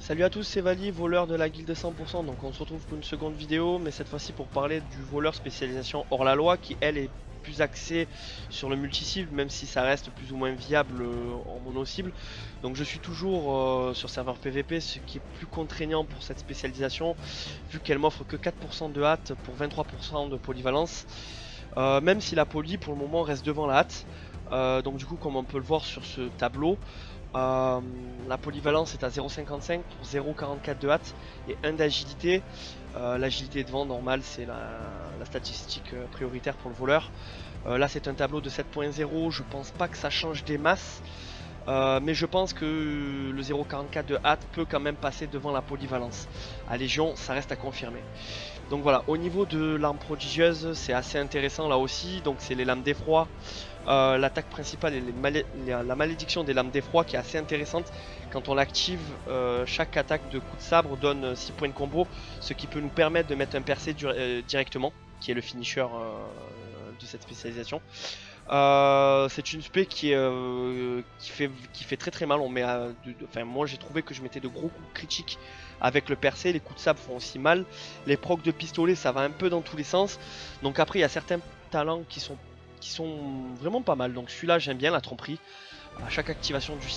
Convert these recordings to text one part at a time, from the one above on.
Salut à tous, c'est Vali, voleur de la guilde 100%. Donc on se retrouve pour une seconde vidéo, mais cette fois-ci pour parler du voleur spécialisation hors la loi qui elle est plus axée sur le multi-cible, même si ça reste plus ou moins viable en mono-cible. Donc je suis toujours sur serveur PVP, ce qui est plus contraignant pour cette spécialisation, vu qu'elle m'offre que 4% de hâte pour 23% de polyvalence. Même si la poly pour le moment reste devant la hâte. Donc du coup, comme on peut le voir sur ce tableau, la polyvalence est à 0,55 pour 0,44 de hâte et 1 d'agilité. L'agilité devant, normal, c'est la statistique prioritaire pour le voleur. Là, c'est un tableau de 7.0. Je pense pas que ça change des masses. Mais je pense que le 0,44 de hâte peut quand même passer devant la polyvalence. À Légion, ça reste à confirmer. Donc voilà, au niveau de l'arme prodigieuse, c'est assez intéressant là aussi. Donc c'est les lames d'effroi. L'attaque principale et la malédiction des lames d'effroi qui est assez intéressante. Quand on l'active, chaque attaque de coup de sabre donne 6 points de combo, ce qui peut nous permettre de mettre un percé directement, qui est le finisher de cette spécialisation. C'est une spé qui fait très très mal. On met enfin, moi j'ai trouvé que je mettais de gros coups critiques avec le percé. Les coups de sabre font aussi mal. Les procs de pistolet, ça va un peu dans tous les sens. Donc après il y a certains talents qui sont vraiment pas mal. Donc celui-là j'aime bien, la tromperie. À chaque activation du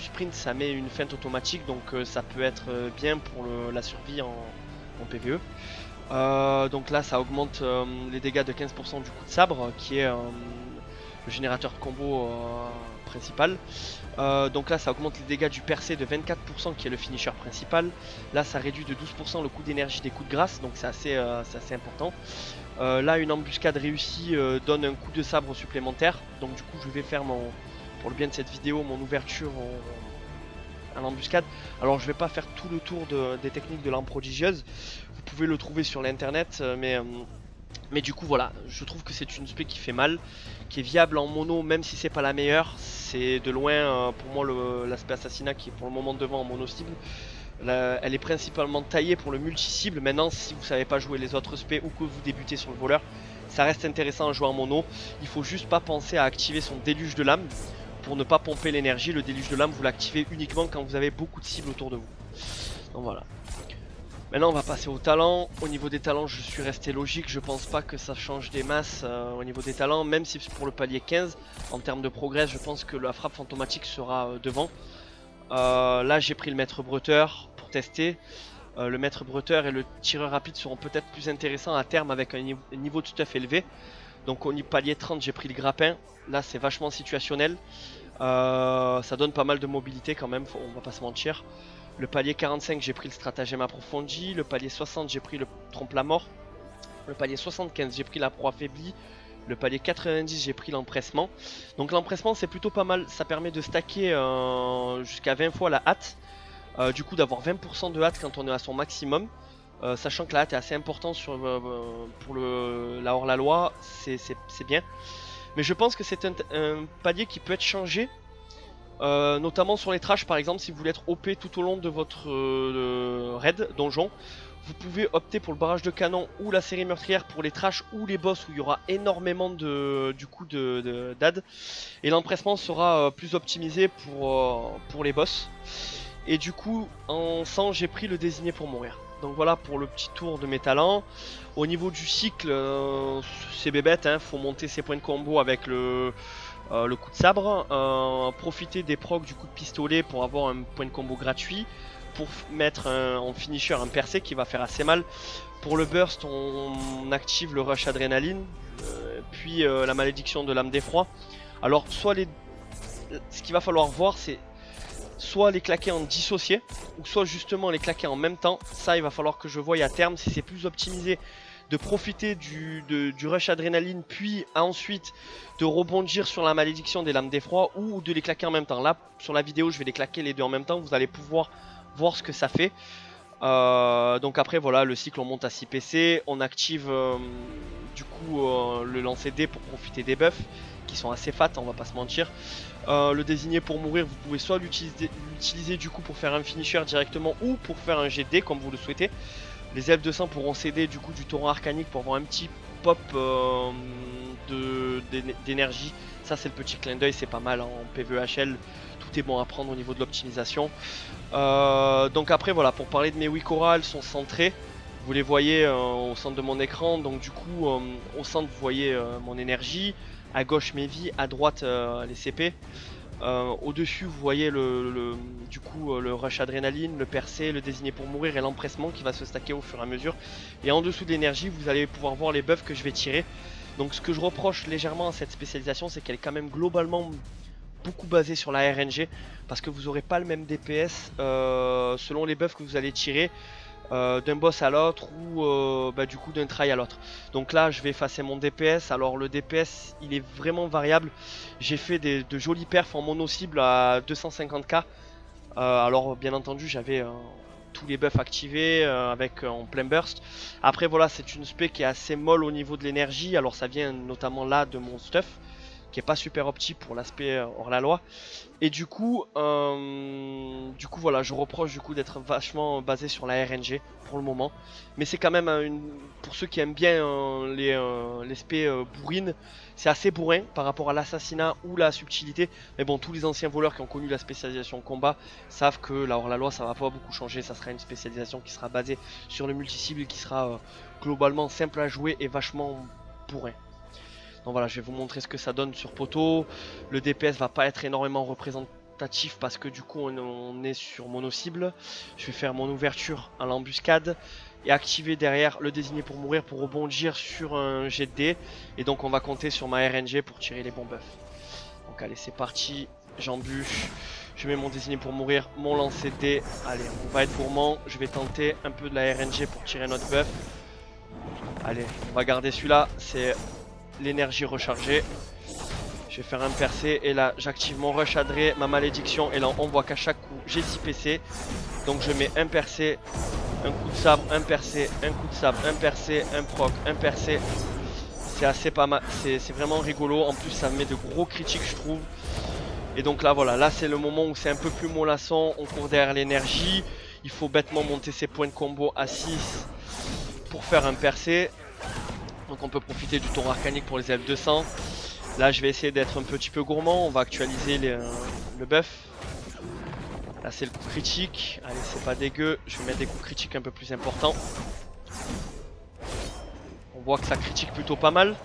sprint ça met une feinte automatique, donc ça peut être bien pour la survie en PvE. Donc là ça augmente les dégâts de 15% du coup de sabre qui est le générateur de combo principal. Donc là ça augmente les dégâts du percé de 24% qui est le finisher principal. Là ça réduit de 12% le coût d'énergie des coups de grâce, donc c'est assez important. Là une embuscade réussie donne un coup de sabre supplémentaire. Donc du coup je vais faire pour le bien de cette vidéo mon ouverture à l'embuscade. Alors je vais pas faire tout le tour des techniques de l'arme prodigieuse. Vous pouvez le trouver sur l'internet, mais du coup voilà, je trouve que c'est une spé qui fait mal, qui est viable en mono même si c'est pas la meilleure. C'est de loin pour moi l'aspect assassinat qui est pour le moment devant en mono cible. Elle est principalement taillée pour le multi-cible. Maintenant si vous savez pas jouer les autres spés ou que vous débutez sur le voleur, ça reste intéressant à jouer en mono. Il faut juste pas penser à activer son déluge de lames pour ne pas pomper l'énergie. Le déluge de lames vous l'activez uniquement quand vous avez beaucoup de cibles autour de vous. Donc voilà. Maintenant on va passer aux talents. Au niveau des talents je suis resté logique, je pense pas que ça change des masses au niveau des talents, même si pour le palier 15 en termes de progrès je pense que la frappe fantomatique sera devant. Là j'ai pris le maître bretteur pour tester. Le maître bretteur et le tireur rapide seront peut-être plus intéressants à terme avec un niveau de stuff élevé. Donc au palier 30 j'ai pris le grappin, là c'est vachement situationnel. Ça donne pas mal de mobilité quand même, on va pas se mentir. Le palier 45 j'ai pris le stratagème approfondi. Le palier 60 j'ai pris le trompe la mort. Le palier 75 j'ai pris la proie affaiblie. Le palier 90 j'ai pris l'empressement. Donc l'empressement c'est plutôt pas mal, ça permet de stacker jusqu'à 20 fois la hâte. Du coup d'avoir 20% de hâte quand on est à son maximum. Sachant que la hâte est assez important pour la hors-la-loi, c'est bien. Mais je pense que c'est un palier qui peut être changé. Notamment sur les trashs par exemple, si vous voulez être OP tout au long de votre raid donjon, vous pouvez opter pour le barrage de canon ou la série meurtrière pour les trashs ou les boss où il y aura énormément d'AD. Et l'empressement sera plus optimisé pour les boss. Et du coup en 100 j'ai pris le désigné pour mourir. Donc voilà pour le petit tour de mes talents. Au niveau du cycle, c'est bébête, hein, faut monter ses points de combo avec le coup de sabre, profiter des procs du coup de pistolet pour avoir un point de combo gratuit, pour mettre en finisher un percé qui va faire assez mal. Pour le burst on active le rush adrénaline, puis la malédiction de l'âme d'effroi. Alors soit ce qu'il va falloir voir c'est soit les claquer en dissocié, ou soit justement les claquer en même temps. Ça il va falloir que je voie à terme si c'est plus optimisé de profiter du rush adrénaline puis ensuite de rebondir sur la malédiction des lames d'effroi, ou de les claquer en même temps. Là sur la vidéo je vais les claquer les deux en même temps, vous allez pouvoir voir ce que ça fait. Donc après voilà, le cycle on monte à 6 PC, on active du coup le lancer dé pour profiter des buffs qui sont assez fat, on va pas se mentir. Le désigné pour mourir, vous pouvez soit l'utiliser du coup pour faire un finisher directement ou pour faire un jet de dé comme vous le souhaitez. Les elfes de sang pourront céder du coup du torrent arcanique pour avoir un petit pop d'énergie. Ça c'est le petit clin d'œil, c'est pas mal en PvHL, tout est bon à prendre au niveau de l'optimisation. Donc après voilà, pour parler de mes Wikora, elles sont centrées. Vous les voyez au centre de mon écran, donc du coup au centre vous voyez mon énergie, à gauche mes vies, à droite les CP. Au-dessus vous voyez du coup, le rush adrénaline, le percé, le désigné pour mourir et l'empressement qui va se stacker au fur et à mesure. Et en dessous de l'énergie vous allez pouvoir voir les buffs que je vais tirer. Donc ce que je reproche légèrement à cette spécialisation, c'est qu'elle est quand même globalement beaucoup basée sur la RNG, parce que vous n'aurez pas le même DPS selon les buffs que vous allez tirer. D'un boss à l'autre ou du coup d'un try à l'autre. Donc là je vais effacer mon DPS. Alors le DPS il est vraiment variable. J'ai fait de jolis perfs en mono cible à 250k. Alors bien entendu j'avais tous les buffs activés avec en plein burst. Après voilà, c'est une spé qui est assez molle au niveau de l'énergie. Alors ça vient notamment là de mon stuff qui est pas super opti pour l'aspect hors la loi. Et du coup voilà, je reproche du coup d'être vachement basé sur la RNG pour le moment. Mais c'est quand même pour ceux qui aiment bien les spé bourrines, c'est assez bourrin par rapport à l'assassinat ou la subtilité. Mais bon, tous les anciens voleurs qui ont connu la spécialisation combat savent que là hors la loi ça va pas beaucoup changer. Ça sera une spécialisation qui sera basée sur le multi-cible, qui sera globalement simple à jouer et vachement bourrin. Donc voilà, je vais vous montrer ce que ça donne sur poteau. Le DPS va pas être énormément représentatif parce que du coup on est sur mono cible. Je vais faire mon ouverture à l'embuscade et activer derrière le désigné pour mourir pour rebondir sur un jet de dés. Et donc on va compter sur ma RNG pour tirer les bons buffs. Donc allez, c'est parti, j'embûche. Je mets mon désigné pour mourir, mon lancer de dés. Allez, on va être gourmand. Je vais tenter un peu de la RNG pour tirer notre buff. Allez, on va garder celui-là, c'est l'énergie rechargée. Je vais faire un percé et là j'active mon rush adré, ma malédiction, et là on voit qu'à chaque coup j'ai 6 PC. Donc je mets un percé, un coup de sabre, un percé, un coup de sabre, un percé, un proc, un percé. C'est assez pas mal, c'est vraiment rigolo. En plus ça met de gros critiques je trouve. Et donc là voilà, là c'est le moment où c'est un peu plus mollasson. On court derrière l'énergie. Il faut bêtement monter ses points de combo à 6 pour faire un percé. Donc on peut profiter du tour arcanique pour les F200. Là je vais essayer d'être un petit peu gourmand. On va actualiser le buff. Là c'est le coup critique. Allez, c'est pas dégueu. Je vais mettre des coups critiques un peu plus importants. On voit que ça critique plutôt pas mal.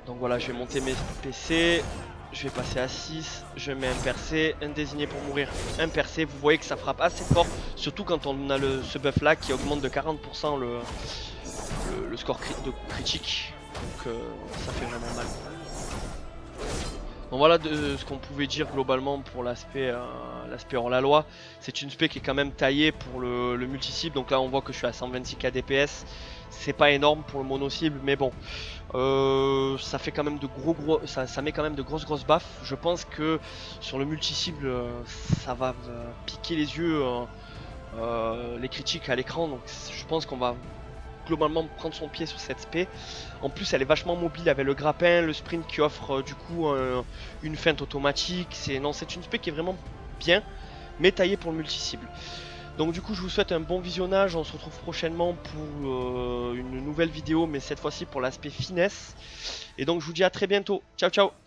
Donc voilà, je vais monter mes PC. Je vais passer à 6. Je mets un percé, un désigné pour mourir, un percé. Vous voyez que ça frappe assez fort. Surtout quand on a ce buff là qui augmente de 40% le score de critique. Donc ça fait vraiment mal. Donc voilà ce qu'on pouvait dire globalement pour l'aspect hors la loi. C'est une spé qui est quand même taillée pour le multi-cible. Donc là on voit que je suis à 126k DPS. C'est pas énorme pour le mono cible, mais bon, ça fait quand même ça met quand même de grosses baffes. Je pense que sur le multi cible, ça va piquer les yeux, les critiques à l'écran. Donc je pense qu'on va globalement prendre son pied sur cette spé. En plus elle est vachement mobile avec le grappin, le sprint qui offre du coup une feinte automatique. C'est une spé qui est vraiment bien, mais taillée pour le multi cible. Donc du coup je vous souhaite un bon visionnage, on se retrouve prochainement pour une nouvelle vidéo, mais cette fois-ci pour l'aspect finesse. Et donc je vous dis à très bientôt, ciao ciao.